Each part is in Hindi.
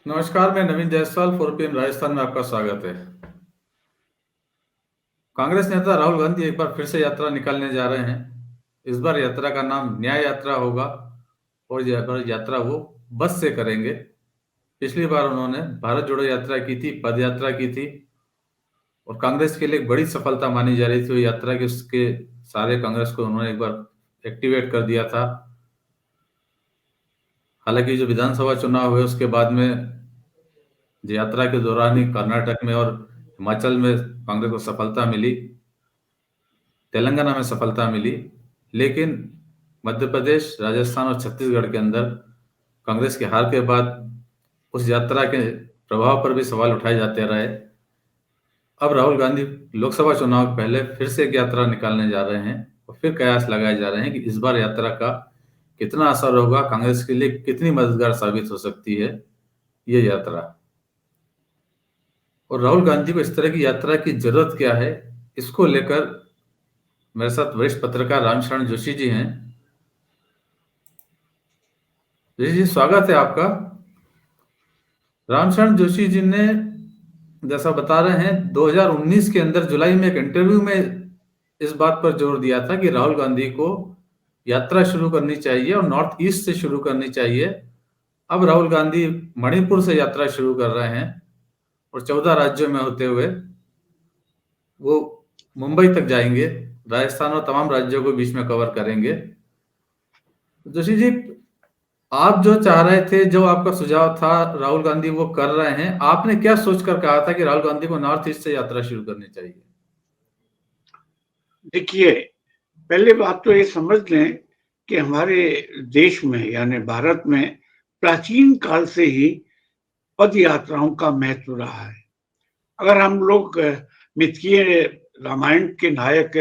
नमस्कार, मैं नवीन जायसवाल 4PM राजस्थान में आपका स्वागत है। कांग्रेस नेता राहुल गांधी एक बार फिर से यात्रा निकालने जा रहे हैं। इस बार यात्रा का नाम न्याय यात्रा होगा और यह बार यात्रा वो बस से करेंगे। पिछली बार उन्होंने भारत जोड़ो यात्रा की थी, पद यात्रा की थी और कांग्रेस के लिए एक बड़ी सफलता मानी जा रही थी वो यात्रा की। उसके सारे कांग्रेस को उन्होंने एक बार एक्टिवेट कर दिया था। हालांकि जो विधानसभा चुनाव हुए उसके बाद में यात्रा के दौरान ही कर्नाटक में और हिमाचल में कांग्रेस को सफलता मिली, तेलंगाना में सफलता मिली, लेकिन मध्य प्रदेश, राजस्थान और छत्तीसगढ़ के अंदर कांग्रेस की हार के बाद उस यात्रा के प्रभाव पर भी सवाल उठाए जाते रहे। अब राहुल गांधी लोकसभा चुनाव के पहले फिर से एक यात्रा निकालने जा रहे हैं और फिर कयास लगाए जा रहे हैं कि इस बार यात्रा का कितना असर होगा, कांग्रेस के लिए कितनी मददगार साबित हो सकती है ये यात्रा। और राहुल गांधी को इस तरह की यात्रा की जरूरत क्या है, इसको लेकर मेरे साथ वरिष्ठ पत्रकार रामशरण जोशी जी हैं। जोशी जी, स्वागत है आपका। रामशरण जोशी जी ने जैसा बता रहे हैं 2019 के अंदर जुलाई में एक इंटरव्यू में इस बात पर जोर दिया था कि राहुल गांधी को यात्रा शुरू करनी चाहिए और नॉर्थ ईस्ट से शुरू करनी चाहिए। अब राहुल गांधी मणिपुर से यात्रा शुरू कर रहे हैं और 14 राज्यों में होते हुए वो मुंबई तक जाएंगे, राजस्थान और तमाम राज्यों को बीच में कवर करेंगे। जोशी जी, आप जो चाह रहे थे, जो आपका सुझाव था, राहुल गांधी वो कर रहे हैं, आपने क्या सोचकर कहा था कि राहुल गांधी को नॉर्थ ईस्ट से यात्रा शुरू करनी चाहिए? देखिए, पहले बात तो ये समझ लें कि हमारे देश में यानी भारत में प्राचीन काल से ही पद यात्राओं का महत्व रहा है। अगर हम लोग मिथकीय रामायण के नायक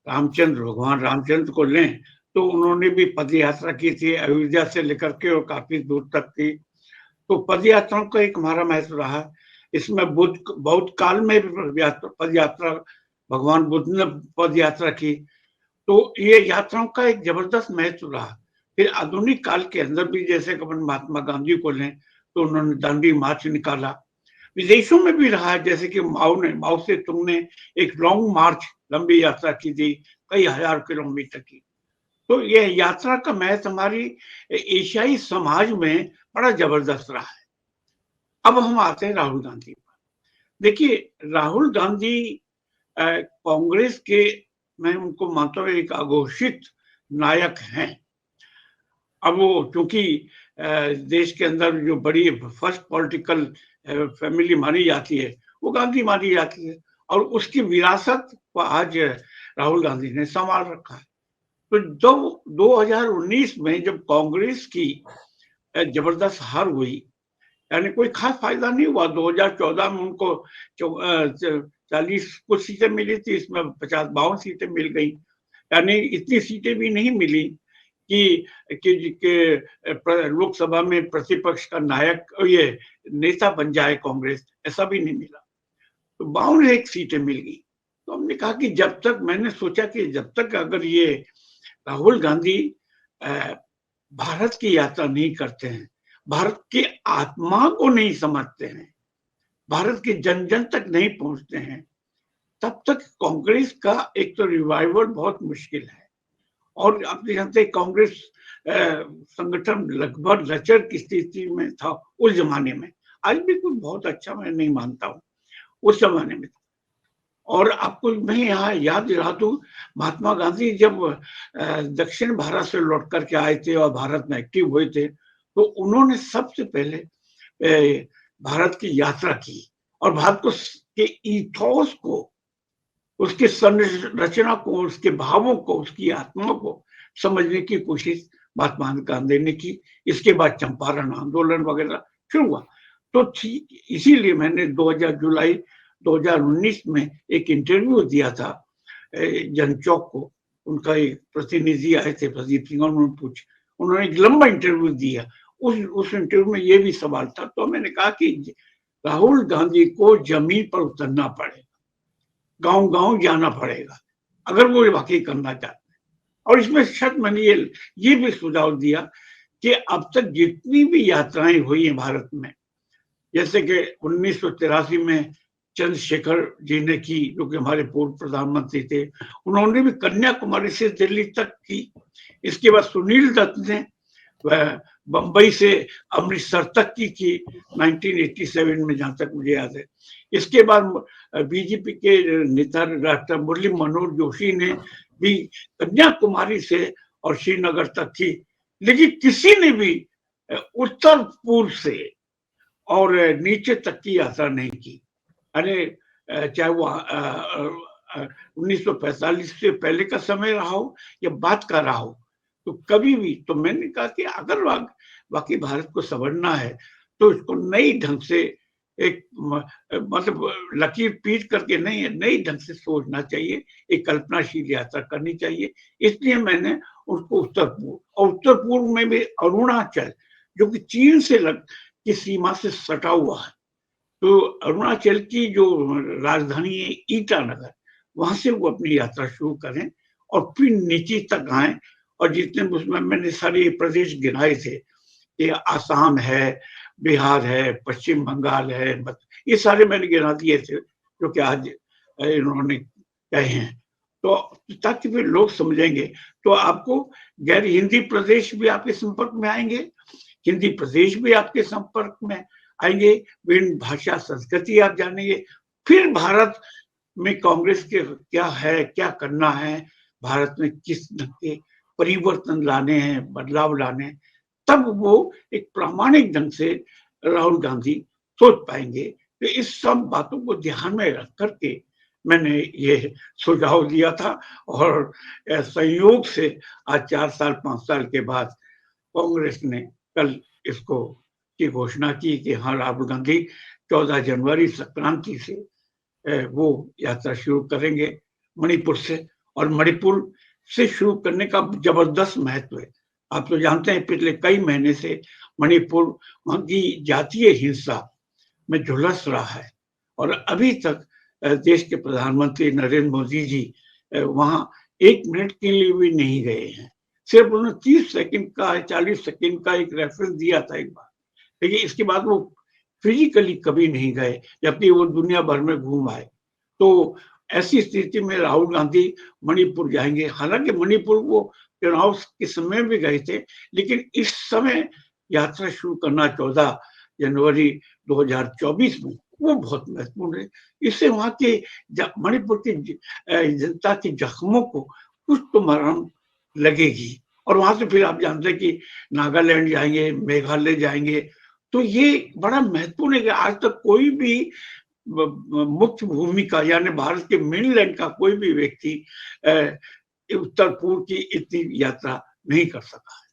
रामचंद्र, भगवान रामचंद्र को लें तो उन्होंने भी पद यात्रा की थी, अयोध्या से लेकर के और काफी दूर तक थी। तो पद यात्राओं का एक हमारा महत्व रहा। इसमें बौद्ध काल में भी पद यात्रा, भगवान बुद्ध ने पद यात्रा की। तो ये यात्राओं का एक जबरदस्त महत्व रहा। फिर आधुनिक काल के अंदर भी जैसे अपन महात्मा गांधी को लें तो उन्होंने दांडी मार्च निकाला। विदेशों में भी रहा, जैसे कि माओ से तुंग ने एक लॉन्ग मार्च, लंबी यात्रा की थी, कई हजार किलोमीटर की। तो ये यात्रा का महत्व हमारी एशियाई समाज में बड़ा जबरदस्त रहा है। अब हम आते हैं राहुल गांधी पर। देखिए, राहुल गांधी कांग्रेस के, मैं उनको मानता हूँ, एक अघोषित नायक हैं। अब वो क्योंकि देश के अंदर जो बड़ी फर्स्ट पॉलिटिकल फैमिली मानी जाती है वो गांधी मानी जाती है और उसकी विरासत को आज राहुल गांधी ने संभाल रखा है। तो जब 2019 में जब कांग्रेस की जबरदस्त हार हुई, यानी कोई खास फायदा नहीं हुआ। 2014 में उनको 40 कुछ सीटें मिली थी, इसमें 50-52 सीटें मिल गई। यानी इतनी सीटें भी नहीं मिली कि लोकसभा में प्रतिपक्ष का नायक, ये नेता बन जाए कांग्रेस, ऐसा भी नहीं मिला। तो 52 सीटें मिल गई। तो हमने कहा कि जब तक, मैंने सोचा कि जब तक अगर ये राहुल गांधी भारत की यात्रा नहीं करते हैं, भारत की आत्मा को नहीं समझते हैं, भारत के जन जन तक नहीं पहुंचते हैं, तब तक कांग्रेस का एक तो रिवाइवल बहुत मुश्किल है। और आप जानते हैं कांग्रेस संगठन लगभग लचर की स्थिति में था उस जमाने में। आज भी कुछ बहुत अच्छा मैं नहीं मानता हूँ, उस जमाने में था। और आपको मैं यहाँ याद दिला दूं, महात्मा गांधी जब दक्षिण भारत से लौट करके आए थे और भारत में एक्टिव हुए थे, तो उन्होंने सबसे पहले भारत की यात्रा की और भारत को के ईथोस को, उसकी संरचना को, उसके भावों को, उसकी आत्मा को समझने की कोशिश महात्मा गांधी ने की। इसके बाद चंपारण आंदोलन वगैरह शुरू हुआ। तो ठीक इसीलिए मैंने जुलाई 2019 में एक इंटरव्यू दिया था जनचौक को। उनका एक प्रतिनिधि आए थे, प्रदीप सिंह, और उन्होंने एक लंबा इंटरव्यू दिया। उस इंटरव्यू में ये भी सवाल था। तो मैंने कहा कि राहुल गांधी को जमीन पर उतरना पड़ेगा, गांव गांव जाना पड़ेगा, अगर वो वाकई करना चाहते हैं। और इसमें शर्त मैंने ये भी सुझाव दिया कि अब तक जितनी भी यात्राएं हुई हैं भारत में, जैसे कि 1983 में चंद्रशेखर जी ने की, जो कि हमारे पूर्व प्रधानमंत्री थे, उन्होंने भी कन्याकुमारी से दिल्ली तक की। इसके बाद सुनील दत्त ने बंबई से अमृतसर तक की 1987 में, जहां तक मुझे याद है। इसके बाद बीजेपी के नेता डॉक्टर मुरली मनोहर जोशी ने भी कन्याकुमारी से और श्रीनगर तक की, लेकिन किसी ने भी उत्तर पूर्व से और नीचे तक की यात्रा नहीं की। अरे चाहे वो 1945 से पहले का समय रहा हो या बाद का रहा हो, तो कभी भी, तो मैंने कहा कि अगर बाकी भारत को समझना है तो इसको नई ढंग से एक मतलब लकीर पीट करके नहीं, नई ढंग से सोचना चाहिए, एक कल्पनाशील यात्रा करनी चाहिए। इसलिए मैंने उसको उत्तर पूर्व में भी अरुणाचल, जो कि चीन से की सीमा से सटा हुआ है, तो अरुणाचल की जो राजधानी है ईटानगर, वहां से वो अपनी यात्रा शुरू करें और फिर नीचे तक आए। और जितने उसमें मैंने सारे प्रदेश गिनाए थे, ये आसाम है, बिहार है, पश्चिम बंगाल है, ये सारे मैंने गिना दिए थे, जो कि आज इन्होंने कहे हैं। तो ताकि फिर लोग समझेंगे, तो आपको गैर हिंदी प्रदेश भी आपके संपर्क में आएंगे, हिंदी प्रदेश भी आपके संपर्क में आएंगे, विभिन्न भाषा संस्कृति आप जानेंगे। फिर भारत में कांग्रेस के क्या है, क्या करना है, भारत में किस ढंग के परिवर्तन लाने हैं, बदलाव लाने हैं, तब वो एक प्रामाणिक ढंग से राहुल गांधी सोच पाएंगे। तो इस सब बातों को ध्यान में रख करके मैंने ये सुझाव दिया था, और संयोग से आज 4 साल 5 साल के बाद कांग्रेस ने कल इसको की घोषणा की कि हाँ, राहुल गांधी 14 जनवरी संक्रांति से वो यात्रा शुरू करेंगे मणिपुर से। और मणिपुर से शुरू करने का जबरदस्त महत्व है। आप तो जानते हैं पिछले कई महीने से मणिपुर वहां की जातीय हिंसा में झुलस रहा है, और अभी तक देश के प्रधानमंत्री नरेंद्र मोदी जी वहां 1 मिनट के लिए भी नहीं गए हैं। सिर्फ उन्होंने 30 सेकंड का 40 सेकंड का एक रेफरेंस दिया था एक बार, लेकिन इसके बाद वो फिजिकली कभी नहीं गए, जबकि वो दुनिया भर में घूम आए। तो ऐसी स्थिति में राहुल गांधी मणिपुर जाएंगे। हालांकि मणिपुर वो चुनाव के समय भी गए थे, लेकिन इस समय यात्रा शुरू करना 14 जनवरी 2024 में, वो बहुत महत्वपूर्ण है। इससे वहां के मणिपुर की जनता के जख्मों को कुछ तो मरहम लगेगी। और वहां से फिर आप जानते हैं कि नागालैंड जाएंगे, मेघालय जाएंगे। तो ये बड़ा महत्वपूर्ण है कि आज तक कोई भी मुख्य भूमि का, यानी भारत के मेनलैंड का कोई भी व्यक्ति उत्तर पूर्व की इतनी यात्रा नहीं कर सका है।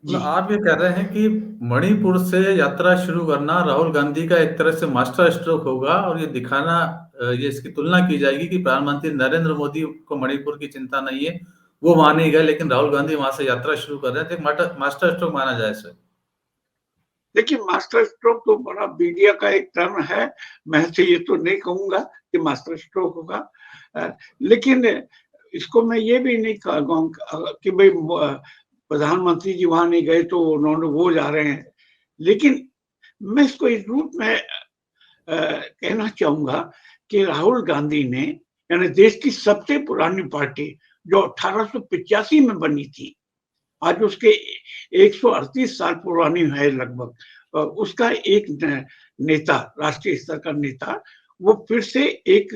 मतलब आप ये कह रहे हैं कि मणिपुर से यात्रा शुरू करना राहुल गांधी का एक तरह से मास्टर स्ट्रोक होगा, और ये दिखाना, ये इसकी तुलना की जाएगी कि प्रधानमंत्री नरेंद्र मोदी को मणिपुर की चिंता नहीं है, वो वहां नहीं गए, लेकिन राहुल गांधी वहां से यात्रा शुरू कर रहे हैं, तो मास्टर स्ट्रोक माना जाए इसे। देखिए, मास्टर स्ट्रोक तो बड़ा मीडिया का एक टर्म है, मैं तो ये तो नहीं कहूंगा कि मास्टर स्ट्रोक होगा, लेकिन इसको मैं ये भी नहीं कहूंगा कि भाई प्रधानमंत्री जी वहां नहीं गए तो उन्होंने वो जा रहे हैं। लेकिन मैं इसको इस रूप में कहना चाहूंगा कि राहुल गांधी ने, यानी देश की सबसे पुरानी पार्टी जो 1885 में बनी थी, आज उसके 138 साल पुरानी है लगभग, उसका एक नेता, राष्ट्रीय स्तर का नेता, वो फिर से एक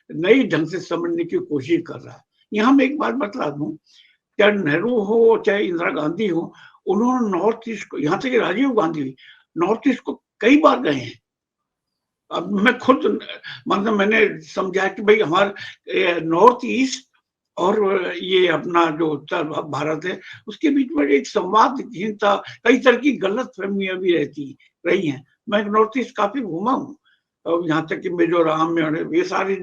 नई ढंग से समझने की कोशिश कर रहा है। यहाँ मैं एक बात बता दूं, चाहे नेहरू हो चाहे इंदिरा गांधी हो, उन्होंने नॉर्थ ईस्ट को, यहाँ तक कि राजीव गांधी भी नॉर्थ ईस्ट को कई बार गए हैं। अब मैं खुद, मतलब मैंने समझा कि भाई हमारे नॉर्थ ईस्ट और ये अपना जो उत्तर भारत है, उसके बीच में एक संवादहीनता, कई तरह की गलत फहमियां भी रही हैं। मैं नॉर्थ ईस्ट काफी घूमा हूँ, यहाँ तक कि मिजोरम में ये सारी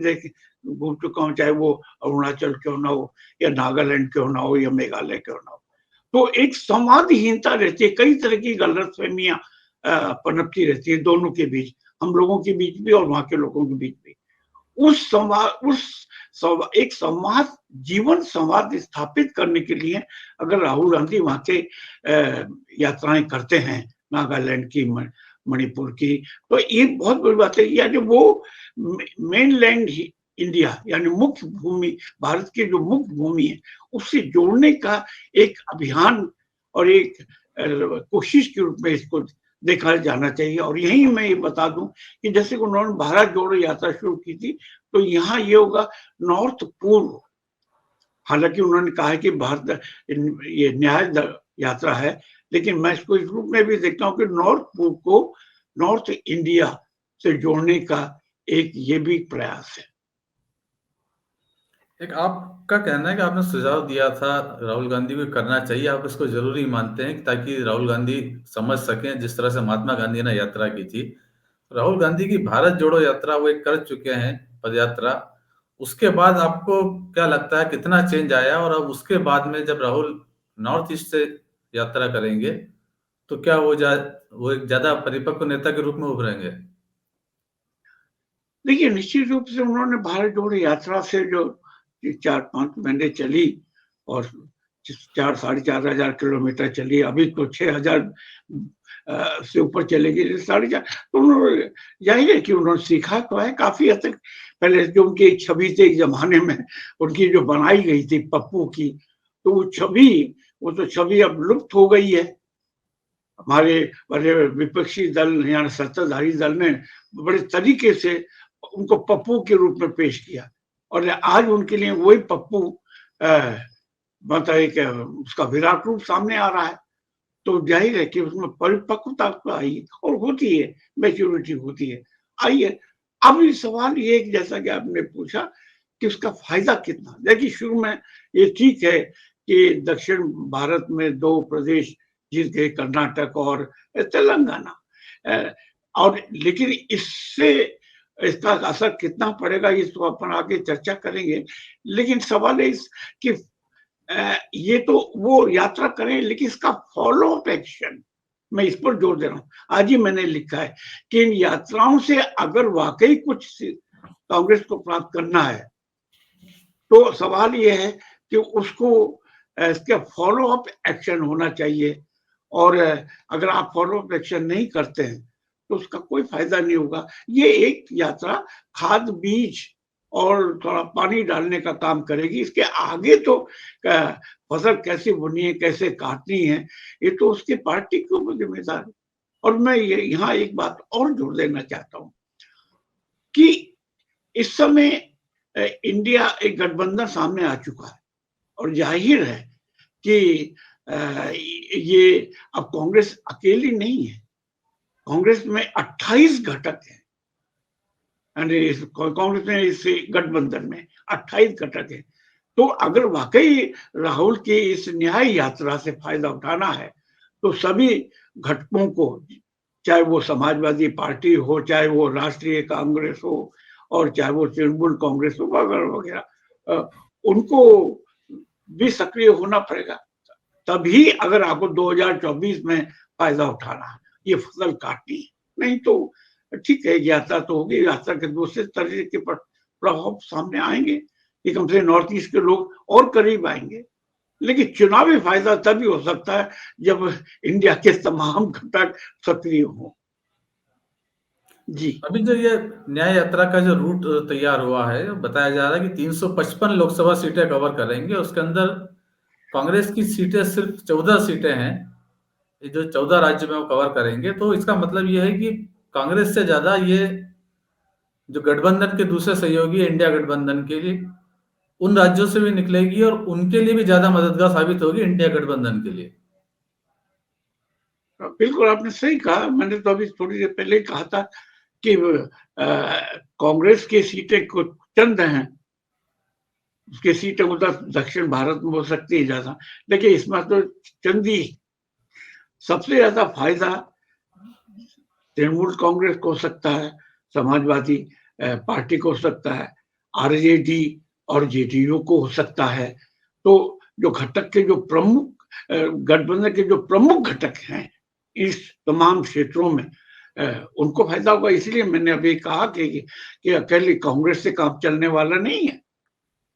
घूम चुका हूँ, चाहे वो अरुणाचल क्यों ना हो, या नागालैंड क्यों ना हो, या मेघालय क्यों ना हो। तो एक संवादहीनता रहती है, कई तरह की गलत फहमियां पनपती रहती है दोनों के बीच, हम लोगों के बीच भी और वहां के लोगों के बीच भी। एक संवाद, जीवन संवाद स्थापित करने के लिए अगर राहुल गांधी वहां के यात्राएं करते हैं, नागालैंड की, मणिपुर की। तो ये बहुत बड़ी बात है, यानी वो मेनलैंड इंडिया यानी मुख्य भूमि, भारत की जो मुख्य भूमि है, उससे जोड़ने का एक अभियान और एक कोशिश के रूप में इसको देखा जाना चाहिए। और यही मैं ये बता दूं कि जैसे उन्होंने भारत जोड़ो यात्रा शुरू की थी, तो यहाँ ये होगा नॉर्थ पूर्व। हालांकि उन्होंने कहा है कि भारत ये न्याय यात्रा है, लेकिन मैं इसको इस रूप में भी देखता हूँ कि नॉर्थ पूर्व को नॉर्थ इंडिया से जोड़ने का एक ये भी प्रयास है। एक आपका कहना है कि आपने सुझाव दिया था राहुल गांधी को करना चाहिए, आप इसको जरूरी मानते हैं ताकि राहुल गांधी समझ सकें जिस तरह से महात्मा गांधी ने यात्रा की थी। राहुल गांधी की भारत जोड़ो यात्रा वो एक कर चुके हैं, पद यात्रा। उसके बाद आपको क्या लगता है कितना चेंज आया, और अब उसके बाद में जब राहुल नॉर्थ ईस्ट से यात्रा करेंगे तो क्या वो एक ज्यादा परिपक्व नेता के रूप में उभरेंगे? देखिए, निश्चित रूप से उन्होंने भारत जोड़ो यात्रा से जो 4-5 महीने चली और 4-4.5 हजार किलोमीटर चली, अभी तो 6,000 से ऊपर चलेगी 4.5। तो उन्होंने जाहिर है कि उन्होंने सीखा तो है काफी हद तक। पहले जो उनकी छवि थी जमाने में, उनकी जो बनाई गई थी पप्पू की, तो वो तो छवि अब लुप्त हो गई है। हमारे बड़े विपक्षी दल या सत्ताधारी दल ने बड़े तरीके से उनको पप्पू के रूप में पेश किया, और आज उनके लिए वही पप्पू मतलब एक उसका विराट रूप सामने आ रहा है। तो जाहिर है कि उसमें परिपक्वता तो आई और होती है, मैच्योरिटी होती है, आई है। अब ये सवाल ये है कि जैसा कि आपने पूछा कि उसका फायदा कितना। देखिए, शुरू में ये ठीक है कि दक्षिण भारत में 2 प्रदेश जीत गए, कर्नाटक और तेलंगाना, और लेकिन इससे इसका असर कितना पड़ेगा ये तो अपन आगे चर्चा करेंगे। लेकिन सवाल है इस कि ये तो वो यात्रा करें, लेकिन इसका फॉलो अप एक्शन, मैं इस पर जोर दे रहा हूँ। आज ही मैंने लिखा है कि इन यात्राओं से अगर वाकई कुछ कांग्रेस को प्राप्त करना है, तो सवाल ये है कि उसको इसका फॉलो अप एक्शन होना चाहिए। और अगर आप फॉलो अप एक्शन नहीं करते हैं तो उसका कोई फायदा नहीं होगा। ये एक यात्रा खाद बीज और थोड़ा पानी डालने का काम करेगी। इसके आगे तो फसल कैसे बुनी है, कैसे काटनी है, ये तो उसकी पार्टी के ऊपर जिम्मेदार है। और मैं यहाँ एक बात और जोड़ देना चाहता हूँ कि इस समय इंडिया एक गठबंधन सामने आ चुका है, और जाहिर है कि ये अब कांग्रेस अकेली नहीं है। कांग्रेस में 28 घटक हैं, कांग्रेस में इस गठबंधन में 28 घटक है। तो अगर वाकई राहुल की इस न्याय यात्रा से फायदा उठाना है, तो सभी घटकों को, चाहे वो समाजवादी पार्टी हो, चाहे वो राष्ट्रीय कांग्रेस हो, और चाहे वो तृणमूल कांग्रेस हो वगैरह वगैरह, उनको भी सक्रिय होना पड़ेगा। तभी अगर आपको 2024 में फायदा उठाना है, ये फसल काटनी है। नहीं तो ठीक है, यात्रा तो होगी, यात्रा के दूसरे तरीके के प्रभाव सामने आएंगे कि कम से नॉर्थ ईस्ट के लोग और करीब आएंगे। लेकिन चुनावी फायदा तभी हो सकता है जब इंडिया के तमाम घटक सक्रिय हो। जी, अभी जो ये न्याय यात्रा का जो रूट तैयार हुआ है, बताया जा रहा है कि 355 लोकसभा सीटें कवर करेंगे। उसके अंदर कांग्रेस की सीटें सिर्फ 14 सीटें हैं, ये जो 14 राज्य में वो कवर करेंगे। तो इसका मतलब ये है कि कांग्रेस से ज्यादा ये जो गठबंधन के दूसरे सहयोगी है, इंडिया गठबंधन के लिए, उन राज्यों से भी निकलेगी और उनके लिए भी ज्यादा मददगार साबित होगी इंडिया गठबंधन के लिए। बिल्कुल आपने सही कहा। मैंने तो अभी थोड़ी देर पहले कहा था कि कांग्रेस की सीटें कुछ चंद हैं, उसकी सीटें उधर दक्षिण भारत में हो सकती है ज्यादा, लेकिन इसमें तो चंद ही। सबसे ज्यादा फायदा तृणमूल कांग्रेस को हो सकता है, समाजवादी पार्टी को हो सकता है, आरजेडी और जेडीयू को हो सकता है। तो जो घटक के जो प्रमुख गठबंधन के जो प्रमुख घटक हैं इस तमाम क्षेत्रों में, उनको फायदा होगा। इसलिए मैंने अभी कहा कि अकेले कांग्रेस से काम चलने वाला नहीं है।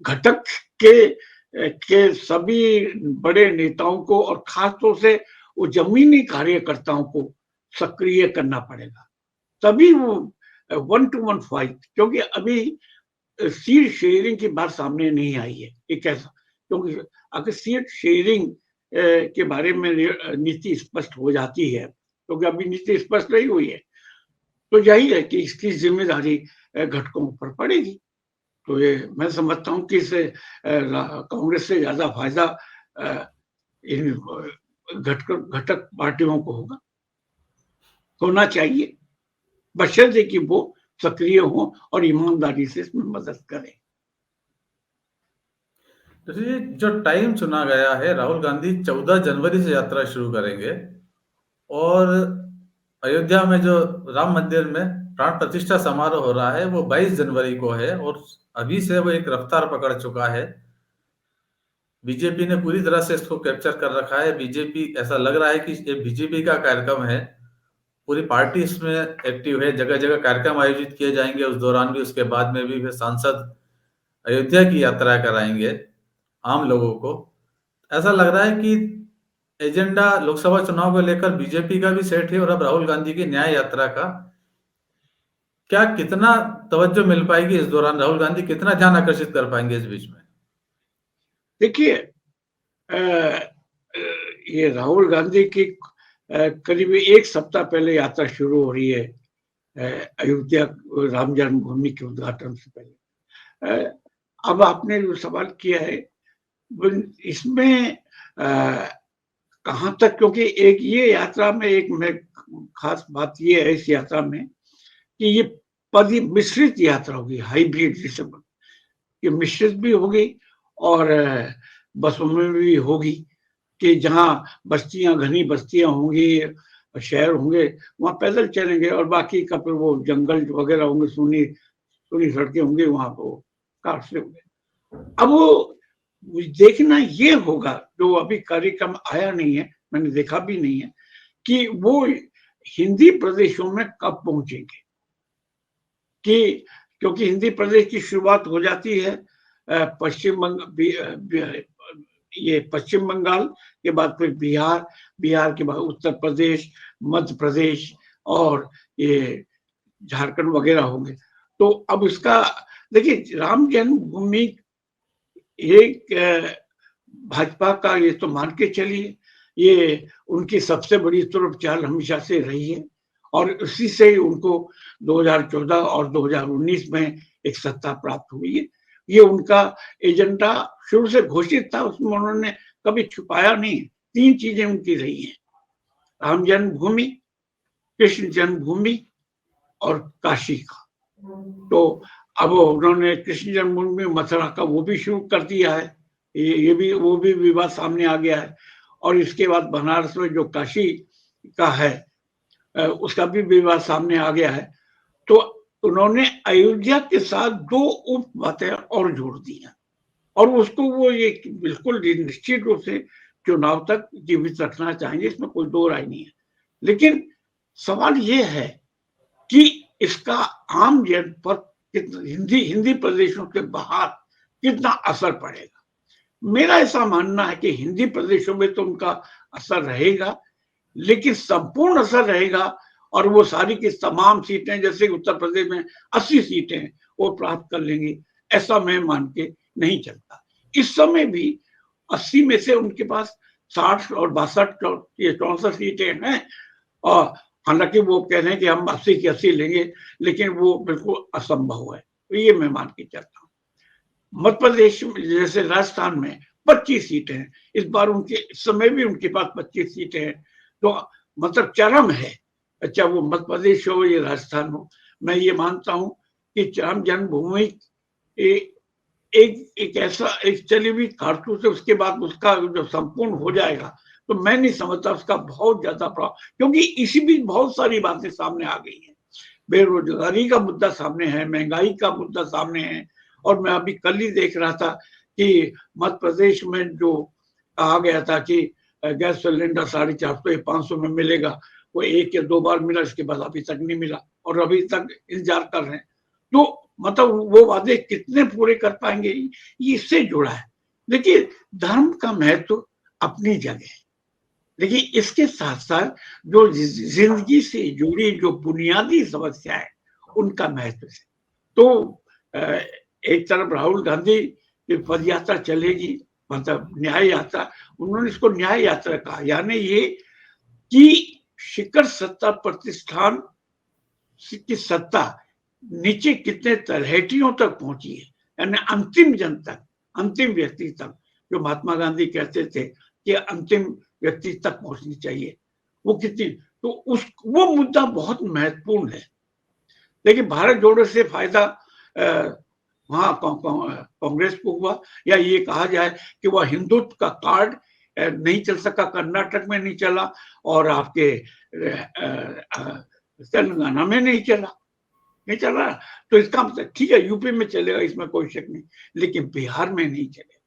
घटक के सभी बड़े नेताओं को और खास तौर से वो जमीनी कार्यकर्ताओं को सक्रिय करना पड़ेगा, तभी वो 1 to 1 फाइट, क्योंकि अभी सीट शेयरिंग की बात सामने नहीं आई है। एक ऐसा, क्योंकि अगर सीट शेयरिंग के बारे में नीति स्पष्ट हो जाती है, क्योंकि अभी नीति स्पष्ट नहीं हुई है, तो यही है कि इसकी जिम्मेदारी घटकों पर पड़ेगी। तो ये मैं समझता हूँ कि इससे कांग्रेस से ज्यादा फायदा इन घटक पार्टियों को होना चाहिए, बशर्ते कि वो सक्रिय हो और ईमानदारी से इसमें मदद करें। तो ये जो टाइम चुना गया है, राहुल गांधी 14 जनवरी से यात्रा शुरू करेंगे और अयोध्या में जो राम मंदिर में प्राण प्रतिष्ठा समारोह हो रहा है वो 22 जनवरी को है और अभी से वो एक रफ्तार पकड़ चुका है। बीजेपी ने पूरी तरह से इसको कैप्चर कर रखा है। बीजेपी, ऐसा लग रहा है कि ये बीजेपी का कार्यक्रम है, पूरी पार्टी इसमें एक्टिव है, जगह जगह कार्यक्रम आयोजित किए जाएंगे उस दौरान भी, उसके बाद में भी फिर सांसद अयोध्या की यात्रा कराएंगे आम लोगों को। ऐसा लग रहा है कि एजेंडा लोकसभा चुनाव को लेकर बीजेपी का भी सेट है और अब राहुल गांधी की न्याय यात्रा का क्या कितना तवज्जो मिल पाएगी इस दौरान, राहुल गांधी कितना ध्यान आकर्षित कर पाएंगे इस बीच में? देखिए, ये राहुल गांधी की करीब 1 सप्ताह पहले यात्रा शुरू हो रही है, अयोध्या राम जन्मभूमि के उद्घाटन से पहले। अब आपने जो सवाल किया है इसमें कहां तक, क्योंकि एक ये यात्रा में एक में खास बात ये है इस यात्रा में कि ये मिश्रित यात्रा होगी, हाइब्रिड जिसे ये मिश्रित भी होगी और बसों में भी होगी कि जहां बस्तियां, घनी बस्तियां होंगी, शहर होंगे, वहां पैदल चलेंगे और बाकी का फिर वो जंगल वगैरह होंगे, सुनी सड़कें होंगी, वहां को कार से होंगे। अब वो देखना ये होगा, जो अभी कार्यक्रम आया नहीं है, मैंने देखा भी नहीं है, कि वो हिंदी प्रदेशों में कब पहुंचेंगे, कि क्योंकि हिंदी प्रदेश की शुरुआत हो जाती है पश्चिम बंगाल के बाद फिर बिहार के बाद उत्तर प्रदेश, मध्य प्रदेश और ये झारखंड वगैरह होंगे। तो अब इसका देखिए, राम जन्मभूमि एक भाजपा का, ये तो मान के चलिए, ये उनकी सबसे बड़ी तुरुप चाल हमेशा से रही है और उसी से उनको 2014 और 2019 में एक सत्ता प्राप्त हुई है। ये उनका एजेंडा शुरू से घोषित था, उसमें उन्होंने कभी छुपाया नहीं। 3 चीजें उनकी रही हैं, राम जन्मभूमि, कृष्ण जन्मभूमि और काशी का। तो अब उन्होंने कृष्ण जन्मभूमि मथुरा का वो भी शुरू कर दिया है, ये भी वो भी विवाद सामने आ गया है। और इसके बाद बनारस में जो काशी का है उसका भी विवाद सामने आ गया है। तो उन्होंने अयोध्या के साथ 2 उप बातें और जोड़ दी हैं और उसको वो ये बिल्कुल निश्चित रूप से चुनाव तक जीवित रखना चाहेंगे, इसमें कोई 2 राय नहीं है। लेकिन सवाल ये है कि इसका आम जन पर हिंदी प्रदेशों के बाहर कितना असर पड़ेगा। मेरा ऐसा मानना है कि हिंदी प्रदेशों में तो उनका असर रहेगा, लेकिन संपूर्ण असर रहेगा और वो सारी की तमाम सीटें, जैसे उत्तर प्रदेश में 80 सीटें वो प्राप्त कर लेंगे, ऐसा मैं मान के नहीं चलता। इस समय भी 80 में से उनके पास 60 और 62 सीटें हैं और हालांकि वो कह रहे हैं कि हम 80 की 80 लेंगे, लेकिन वो बिल्कुल असंभव है, तो ये मैं मान के चलता हूँ। मध्य प्रदेश जैसे राजस्थान में 25 सीटें हैं, इस बार इस समय भी उनके पास 25 सीटें हैं, तो मतलब चरम है। अच्छा, वो मध्य प्रदेश हो या राजस्थान हो, मैं ये मानता हूँ कि राम जन्मभूमि एक ऐसा एक चली हुई कारतूस है, उसके बाद उसका जो संपूर्ण हो जाएगा तो मैं नहीं समझता उसका बहुत ज्यादा प्रभाव, क्योंकि इसी बीच बहुत सारी बातें सामने आ गई हैं। बेरोजगारी का मुद्दा सामने है, महंगाई का मुद्दा सामने है, और मैं अभी कल ही देख रहा था कि मध्य प्रदेश में जो कहा गया था कि गैस सिलेंडर 450 या 500 में मिलेगा, वो 1 या 2 बार मिला, इसके बाद अभी तक नहीं मिला और अभी तक इंतजार कर रहे हैं। तो मतलब वो वादे कितने पूरे कर पाएंगे, ये इससे जुड़ा है। देखिए, धर्म का महत्व अपनी जगह है, देखिए, इसके साथ साथ जो जिंदगी से जुड़ी जो बुनियादी समस्या है उनका महत्व है। तो एक तरफ राहुल गांधी की पद यात्रा चलेगी, मतलब न्याय यात्रा, उन्होंने इसको न्याय यात्रा कहा, यानी ये कि शिखर सत्ता प्रतिष्ठान की सत्ता नीचे कितने तलहटियों तक पहुंची है, यानी अंतिम जन तक, अंतिम व्यक्ति तक, जो महात्मा गांधी कहते थे कि अंतिम व्यक्ति तक पहुंचनी चाहिए, वो कितनी, तो उस वो मुद्दा बहुत महत्वपूर्ण है। लेकिन भारत जोड़ो से फायदा वहां कांग्रेस को हुआ, या ये कहा जाए कि वह हिंदुत्व का कार्ड नहीं चल सका, कर्नाटक में नहीं चला और आपके तेलंगाना में नहीं चला, नहीं चल रहा, तो इसका मतलब ठीक है यूपी में चलेगा, इसमें कोई शक नहीं, लेकिन बिहार में नहीं चलेगा।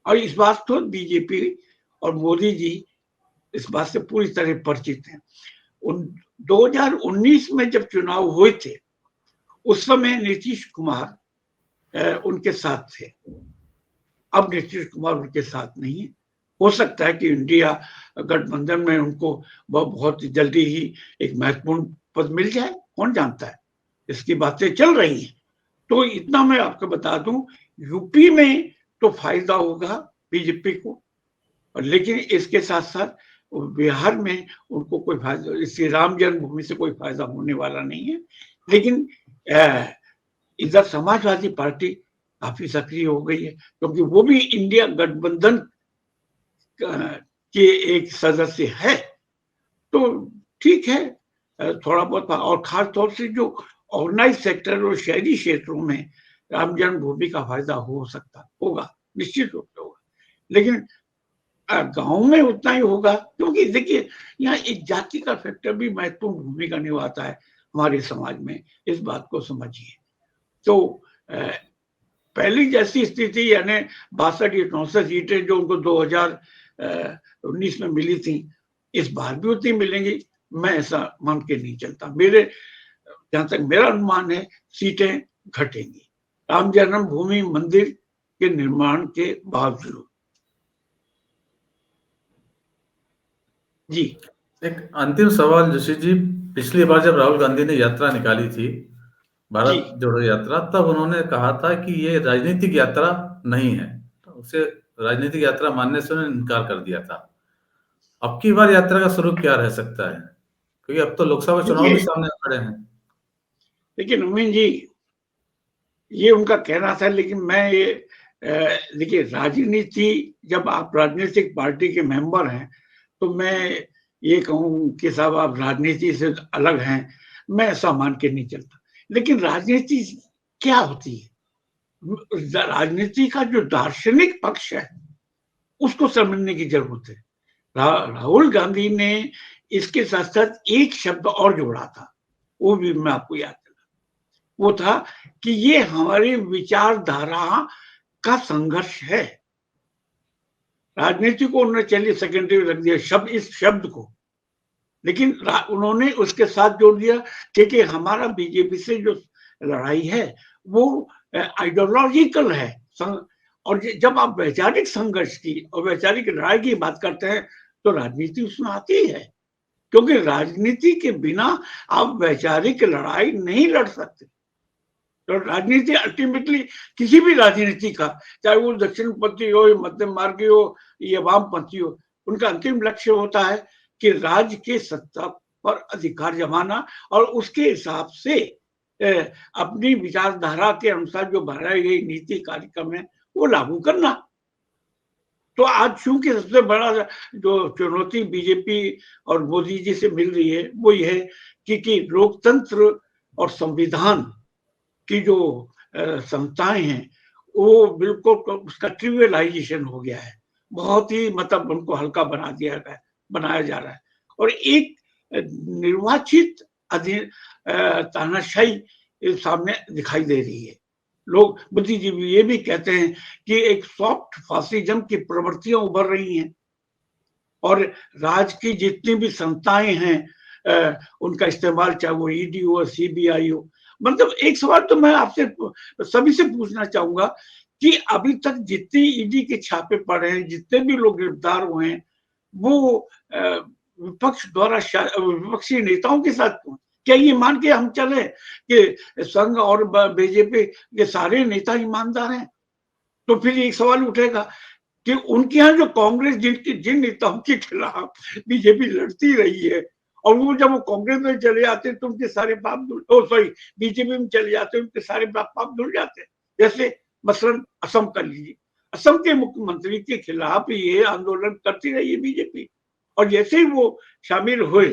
और इस बात तो बीजेपी और मोदी जी इस बात से पूरी तरह परिचित हैं। 2019 में जब चुनाव हुए थे, उस समय नीतीश कुमार उनके साथ थे। अब नीतीश कुमार उनके साथ नहीं है। हो सकता है कि इंडिया गठबंधन में उनको बहुत जल्दी ही एक महत्वपूर्ण पद मिल जाए, कौन जानता है, इसकी बातें चल रही हैं। तो इतना मैं आपको बता दूं, यूपी में तो फायदा होगा बीजेपी को, लेकिन इसके साथ साथ बिहार में उनको कोई फायदा, इससे राम जन्मभूमि से कोई फायदा होने वाला नहीं है। लेकिन इधर समाजवादी पार्टी काफी सक्रिय हो गई है, क्योंकि वो भी इंडिया गठबंधन के एक सदस्य है। तो ठीक है, थोड़ा बहुत, और खास तौर से जो ऑर्गेनाइज सेक्टर और शहरी क्षेत्रों में राम जन्मभूमि का फायदा हो सकता होगा, निश्चित रूप से होगा, लेकिन गांव में उतना ही होगा, क्योंकि देखिए यहाँ एक जाति का फैक्टर भी महत्वपूर्ण भूमिका निभाता है हमारे समाज में, इस बात को समझिए। तो पहली जैसी स्थिति, यानी 62 या 64 सीटें जो उनको 2019 में मिली थी, इस बार भी उतनी मिलेंगी, मैं ऐसा मान के नहीं चलता। मेरे जहां तक मेरा अनुमान है, सीटें घटेंगी राम जन्मभूमि मंदिर के निर्माण के बावजूद। जी, एक अंतिम सवाल जोशी जी, पिछली बार जब राहुल गांधी ने यात्रा निकाली थी, जी, भारत जोड़ो यात्रा, तब उन्होंने कहा था कि ये राजनीतिक यात्रा नहीं है, तो उसे राजनीतिक यात्रा मानने से उन्होंने इनकार कर दिया था। अब की बार यात्रा का स्वरूप क्या रह सकता है, क्योंकि अब तो लोकसभा चुनाव भी देखिए, सामने खड़े हैं। लेकिन उम्मीन जी, ये उनका कहना था, लेकिन मैं ये देखिए, राजनीति, जब आप राजनीतिक पार्टी के मेंबर हैं, तो मैं ये कहूं कि साहब आप राजनीति से अलग हैं, मैं ऐसा मान के नहीं चलता। लेकिन राजनीति क्या होती है, राजनीति का जो दार्शनिक पक्ष है उसको समझने की जरूरत है। राहुल गांधी ने इसके साथ साथ एक शब्द और जोड़ा था, वो भी मैं आपको याद दिला, वो था कि ये हमारी विचारधारा का संघर्ष है। राजनीति को उन्होंने चलिए सेकेंडरी रख दिया, शब्द, इस शब्द को, लेकिन उन्होंने उसके साथ जोड़ दिया कि हमारा बीजेपी से जो लड़ाई है वो आइडियोलॉजिकल है। और जब आप वैचारिक संघर्ष की और वैचारिक लड़ाई की बात करते हैं, तो राजनीति उसमें आती है, क्योंकि राजनीति के बिना आप वैचारिक लड़ाई नहीं लड़ सकते। तो राजनीति अल्टीमेटली, किसी भी राजनीति का, चाहे वो दक्षिणपंथी हो, मध्यम मार्गी हो या वामपंथी हो, उनका अंतिम लक्ष्य होता है कि राज्य के सत्ता पर अधिकार जमाना और उसके हिसाब से अपनी विचारधारा के अनुसार जो बनाई गई नीति कार्यक्रम है वो लागू करना। तो आज चूंकि सबसे बड़ा जो चुनौती बीजेपी और मोदी जी से मिल रही है वो ये है कि लोकतंत्र और संविधान की जो संस्थाएं हैं वो बिल्कुल उसका ट्रिवियलाइजेशन हो गया है, बहुत ही मतलब उनको हल्का बनाया जा रहा है। और एक निर्वाचित तानाशाही सामने दिखाई दे रही है। लोग, बुद्धिजीवी ये भी कहते हैं कि एक सॉफ्ट फासिज्म की प्रवृत्तियां उभर रही हैं, और राज की जितनी भी संस्थाएं हैं उनका इस्तेमाल, चाहे वो ईडी हो, सीबीआई हो। मतलब एक सवाल तो मैं आपसे सभी से पूछना चाहूंगा कि अभी तक जितनी ईडी के छापे पड़े हैं, जितने भी लोग गिरफ्तार हुए हैं, वो विपक्ष द्वारा विपक्षी नेताओं के साथ क्यों? क्या ये मान के हम चले कि संघ और बीजेपी के सारे नेता ईमानदार हैं? तो फिर एक सवाल उठेगा कि उनके यहाँ जो कांग्रेस जिन नेताओं के खिलाफ बीजेपी लड़ती रही है, और वो जब वो कांग्रेस में चले जाते तो उनके सारे पाप सॉरी बीजेपी में चले जाते उनके सारे पाप धुल जाते। जैसे मसलन असम कर लीजिए, असम के मुख्यमंत्री के खिलाफ ये आंदोलन करती रही है बीजेपी, और जैसे ही वो शामिल हुए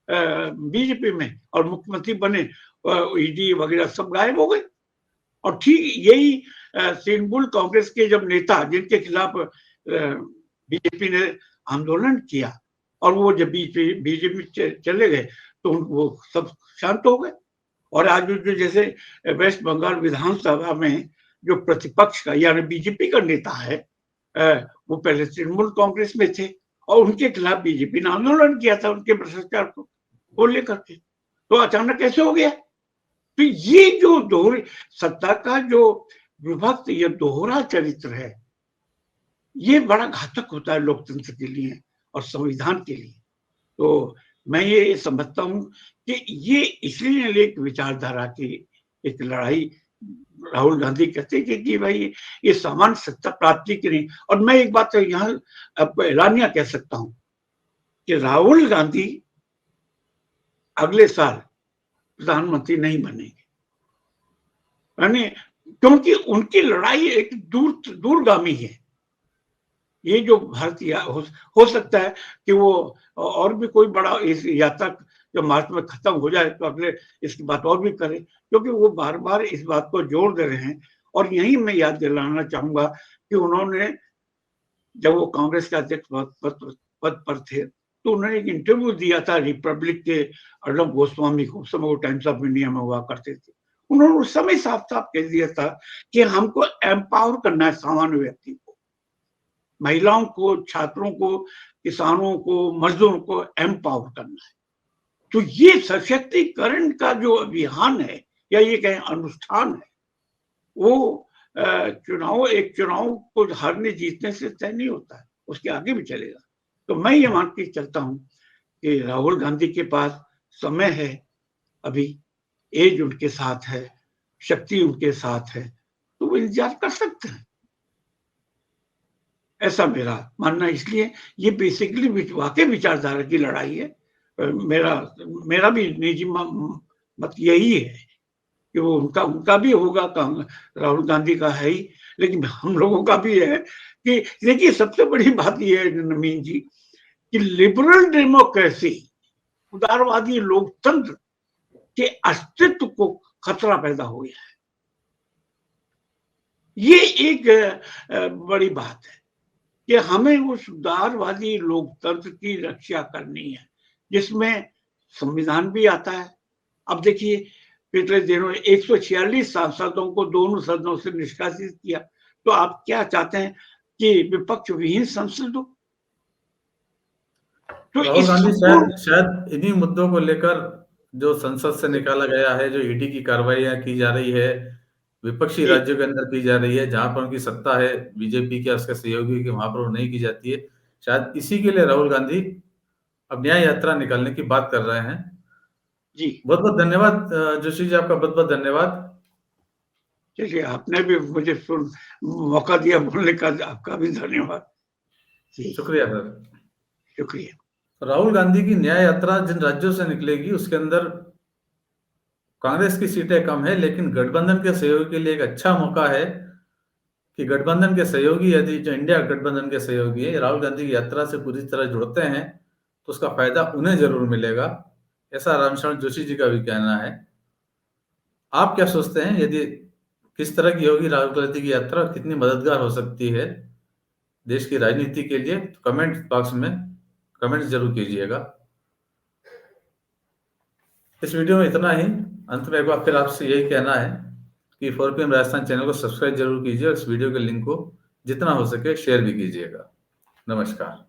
बीजेपी में और मुख्यमंत्री बने, ईडी वगैरह सब गायब हो गए। और ठीक यही तृणमूल कांग्रेस के जब नेता जिनके खिलाफ बीजेपी ने आंदोलन किया और वो जब बीजेपी चले गए तो वो सब शांत हो गए। और आज जो जैसे वेस्ट बंगाल विधानसभा में जो प्रतिपक्ष का यानी बीजेपी का नेता है, वो पहले तृणमूल कांग्रेस में थे और उनके खिलाफ बीजेपी ने आंदोलन किया था उनके भ्रष्टाचार को लेकर के, तो अचानक कैसे हो गया? तो ये जो दोहरी सत्ता का जो विभक्त ये दोहरा चरित्र है, ये बड़ा घातक होता है लोकतंत्र के लिए और संविधान के लिए। तो मैं ये समझता हूं कि ये इसलिए एक विचारधारा की एक लड़ाई राहुल गांधी कहते कि भाई ये सामान्य सत्ता प्राप्ति की नहीं। और मैं एक बात यहाँ ऐलानिया कह सकता हूं कि राहुल गांधी अगले साल प्रधानमंत्री नहीं बनेंगे, यानी क्योंकि उनकी लड़ाई एक दूरगामी है। ये जो भारतीय हो सकता है कि वो और भी कोई बड़ा इस यात्रा जब मार्च में खत्म हो जाए तो अगले इसकी बात और भी करें, क्योंकि वो बार बार इस बात को जोर दे रहे हैं। और यही मैं याद दिलाना चाहूंगा कि उन्होंने जब वो कांग्रेस के अध्यक्ष पद पर थे तो उन्होंने एक इंटरव्यू दिया था रिपब्लिक के अर्णब गोस्वामी को, उस समय वो टाइम्स ऑफ इंडिया में हुआ करते थे। उन्होंने उस समय साफ साफ कह दिया था कि हमको एम्पावर करना है सामान्य व्यक्ति को, महिलाओं को, छात्रों को, किसानों को, मजदूरों को एम्पावर करना है। तो ये सशक्तिकरण का जो अभियान है या ये कहें अनुष्ठान है, वो चुनाव को हारने जीतने से तय नहीं होता है, उसके आगे भी चलेगा। तो मैं ये मान के चलता हूं कि राहुल गांधी के पास समय है, अभी एज उनके साथ है, शक्ति उनके साथ है, तो वो इंतजार कर सकते हैं, ऐसा मेरा मानना। इसलिए ये बेसिकली वाकई विचारधारा की लड़ाई है। मेरा भी निजी मत यही है कि वो उनका भी होगा, राहुल गांधी का है ही, लेकिन हम लोगों का भी है कि देखिए सबसे बड़ी बात यह है नवीन जी कि लिबरल डेमोक्रेसी, उदारवादी लोकतंत्र के अस्तित्व को खतरा पैदा हो गया है। ये एक बड़ी बात है कि हमें उस उदारवादी लोकतंत्र की रक्षा करनी है जिसमें संविधान भी आता है। अब देखिए पिछले दिनों 146 सांसदों को दोनों सदनों से निष्कासित किया, तो आप क्या चाहते हैं कि विपक्ष विहीन संसद हो? तो राहुल गांधी शायद इन्हीं मुद्दों को लेकर जो संसद से निकाला गया है, जो ईडी की कार्रवाइयां की जा रही है विपक्षी राज्यों के अंदर की जा रही है, जहां पर उनकी सत्ता है बीजेपी के उसके सहयोगी के, वहां पर वो नहीं की जाती है, शायद इसी के लिए राहुल गांधी अब न्याय यात्रा निकालने की बात कर रहे हैं। जी बहुत बहुत धन्यवाद जोशी जी, आपका बहुत बहुत धन्यवाद। चलिए, आपने भी मुझे मौका दिया बोलने का, आपका भी धन्यवाद। शुक्रिया सर। शुक्रिया। राहुल गांधी की न्याय यात्रा जिन राज्यों से निकलेगी उसके अंदर कांग्रेस की सीटें कम है, लेकिन गठबंधन के सहयोग के लिए एक अच्छा मौका है कि गठबंधन के सहयोगी, यदि जो इंडिया गठबंधन के सहयोगी है राहुल गांधी की यात्रा से पूरी तरह जुड़ते हैं तो उसका फायदा उन्हें जरूर मिलेगा, ऐसा रामशरण जोशी जी का भी कहना है। आप क्या सोचते हैं, यदि किस तरह की होगी राहुल गांधी की यात्रा, कितनी मददगार हो सकती है देश की राजनीति के लिए? तो कमेंट बॉक्स में कमेंट जरूर कीजिएगा। इस वीडियो में इतना ही। अंत में एक बार फिर आपसे यही कहना है कि 4PM राजस्थान चैनल को सब्सक्राइब जरूर कीजिए और इस वीडियो के लिंक को जितना हो सके शेयर भी कीजिएगा। नमस्कार।